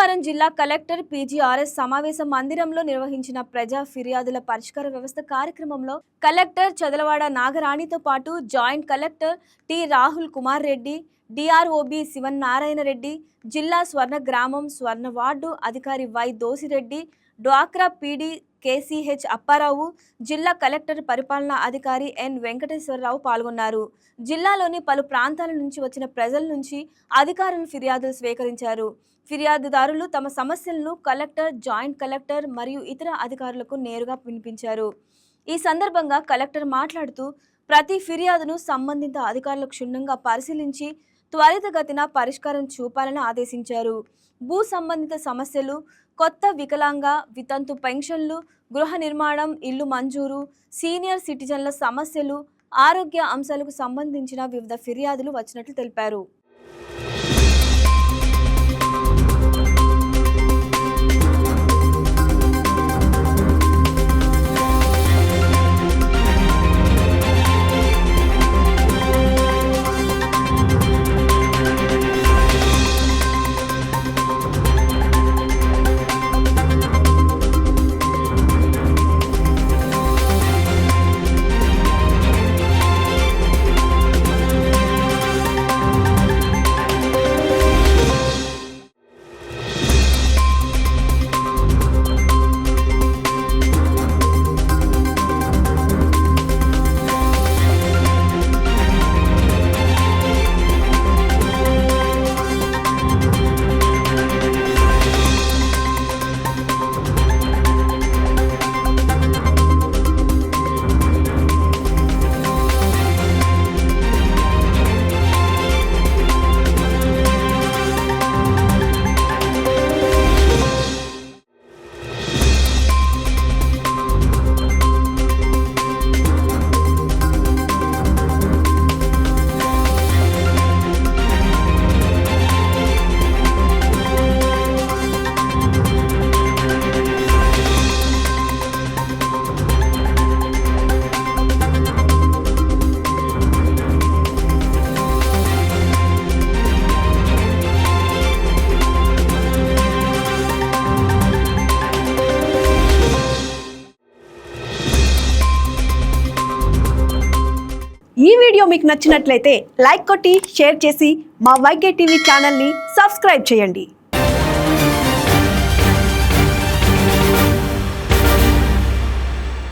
సోమవారం జిల్లా collector PGRS సమావేశ మందిరంలో నిర్వహించిన ప్రజా ఫిర్యాదుల పరిష్కార వ్యవస్థ కార్యక్రమంలో కలెక్టర్ చదలవాడ నాగరాణితో పాటు joint collector T Rahul Kumar Reddy, DRO B Sivanarayana Reddy, జిల్లా స్వర్ణ గ్రామం స్వర్ణ వార్డు అధికారి వై దోసిరెడ్డి, డ్వాక్రా పీడీ కేసీహెచ్ అప్పారావు, జిల్లా కలెక్టర్ పరిపాలనా అధికారి ఎన్ వెంకటేశ్వరరావు పాల్గొన్నారు. జిల్లాలోని పలు ప్రాంతాల నుంచి వచ్చిన ప్రజల నుంచి అధికారులు ఫిర్యాదులు స్వీకరించారు. ఫిర్యాదుదారులు తమ సమస్యలను కలెక్టర్, జాయింట్ కలెక్టర్ మరియు ఇతర అధికారులకు నేరుగా వినిపించారు. ఈ సందర్భంగా కలెక్టర్ మాట్లాడుతూ ప్రతి ఫిర్యాదును సంబంధిత అధికారులు క్షుణ్ణంగా పరిశీలించి త్వరితగతిన పరిష్కారం చూపాలని ఆదేశించారు. భూ సంబంధిత సమస్యలు, కొత్త వికలాంగ, వితంతు పెన్షన్లు, గృహ నిర్మాణం, ఇల్లు మంజూరు, సీనియర్ సిటిజన్ల సమస్యలు, ఆరోగ్య అంశాలకు సంబంధించిన వివిధ ఫిర్యాదులు వచ్చినట్లు తెలిపారు. ఈ వీడియో మీకు నచ్చినట్లయితే లైక్ కొట్టి షేర్ చేసి మా వైకే టీవీ ఛానల్ని సబ్స్క్రైబ్ చేయండి.